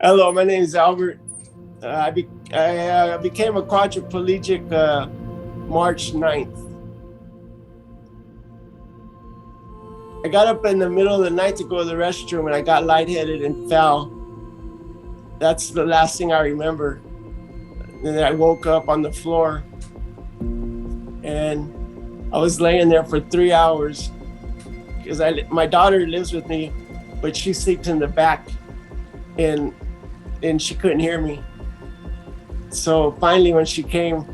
Hello, my name is Albert. I became a quadriplegic March 9th. I got up in the middle of the night to go to the restroom and I got lightheaded and fell. That's the last thing I remember. And then I woke up on the floor and I was laying there for 3 hours because my daughter lives with me, but she sleeps in the back and she couldn't hear me. So finally, when she came,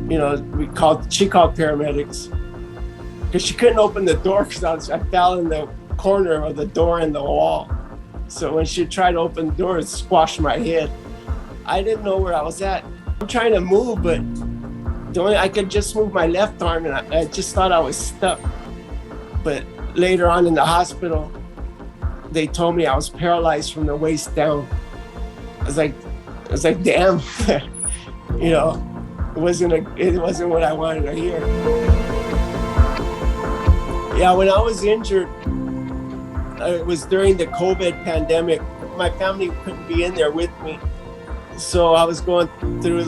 she called paramedics because she couldn't open the door because I fell in the corner of the door in the wall. So when she tried to open the door, it squashed my head. I didn't know where I was at. I'm trying to move, but I could just move my left arm, and I just thought I was stuck. But later on in the hospital, they told me I was paralyzed from the waist down. I was like, damn, it wasn't what I wanted to hear. Yeah, when I was injured, it was during the COVID pandemic. My family couldn't be in there with me. So I was going through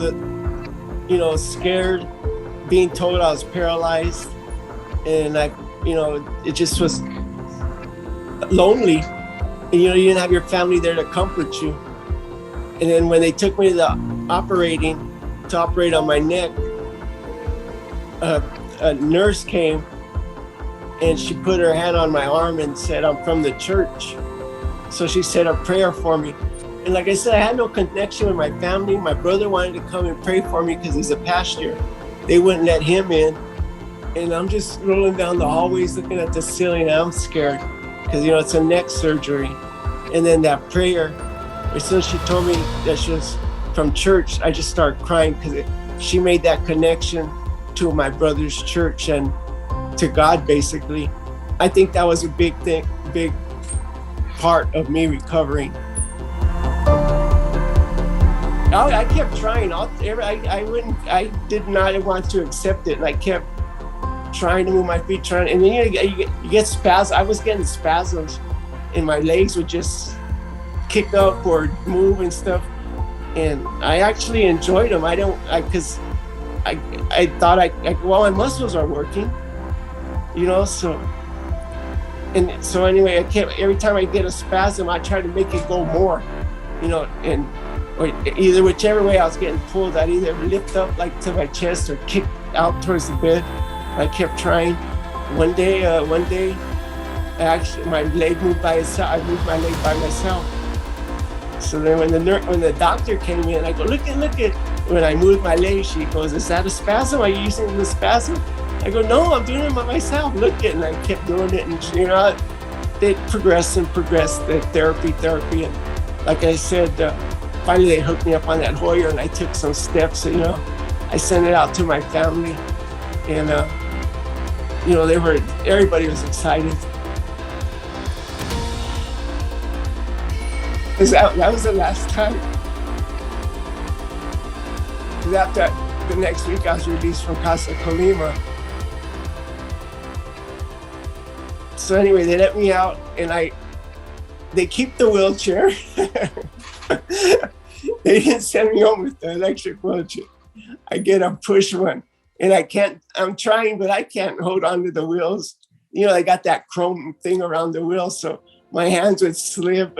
scared, being told I was paralyzed. And it just was lonely. And, you didn't have your family there to comfort you. And then when they took me to the to operate on my neck, a nurse came and she put her hand on my arm and said, "I'm from the church." So she said a prayer for me. And like I said, I had no connection with my family. My brother wanted to come and pray for me because he's a pastor. They wouldn't let him in. And I'm just rolling down the hallways looking at the ceiling and I'm scared because, it's a neck surgery. And then that prayer, as soon as she told me that she was from church, I just started crying because she made that connection to my brother's church and to God, basically. I think that was a big part of me recovering. I kept trying. I did not want to accept it, and I kept trying to move my feet, and then you get spasms. I was getting spasms, and my legs would just kick up or move and stuff. And I actually enjoyed them. Because I thought my muscles are working, So anyway, every time I get a spasm, I try to make it go more, or either whichever way I was getting pulled, I'd either lift up like to my chest or kick out towards the bed. I kept trying. One day, actually my leg moved by itself. I moved my leg by myself. So then when the doctor came in, I go, look at. When I moved my leg, she goes, "Is that a spasm? Are you using the spasm?" I go, "No, I'm doing it by myself. Look at it." And I kept doing it, and they progressed, the therapy. And like I said, finally they hooked me up on that Hoyer, and I took some steps. I sent it out to my family, and everybody was excited. That was the last time. After the next week, I was released from Casa Colima. So anyway, they let me out, and they keep the wheelchair. They didn't send me home with the electric wheelchair. I get a push one, and I'm trying, but I can't hold on to the wheels. I got that chrome thing around the wheel, so my hands would slip,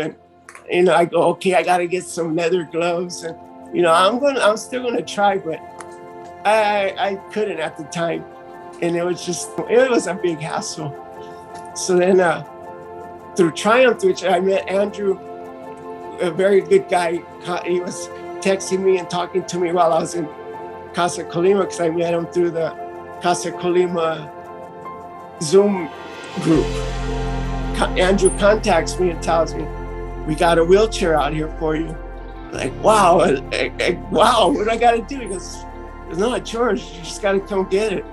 and I go, okay, I got to get some leather gloves, and I'm still gonna try, but I couldn't at the time, and it was a big hassle. So then through Triumph, which I met Andrew, a very good guy. He was texting me and talking to me while I was in Casa Colima because I met him through the Casa Colima Zoom group. Andrew contacts me and tells me, "We got a wheelchair out here for you." Like, wow, wow, what do I got to do? He goes, "There's no chores, you just got to come get it."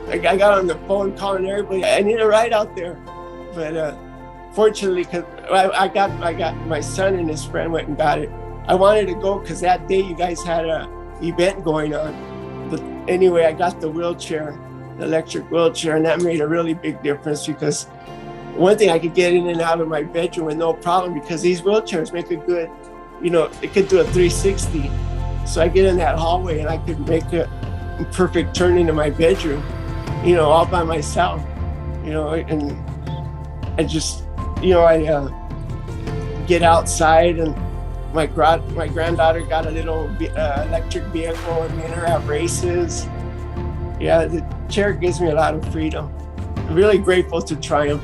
I got on the phone calling everybody, "I need a ride out there." But fortunately, because I got my son and his friend went and got it. I wanted to go because that day you guys had an event going on. But anyway, I got the wheelchair, the electric wheelchair, and that made a really big difference because one thing, I could get in and out of my bedroom with no problem because these wheelchairs make a good, it could do a 360. So I get in that hallway and I could make a perfect turn into my bedroom, all by myself, and I just, I get outside, and my granddaughter got a little electric vehicle, and me and her have races. Yeah, the chair gives me a lot of freedom. I'm really grateful to Triumph.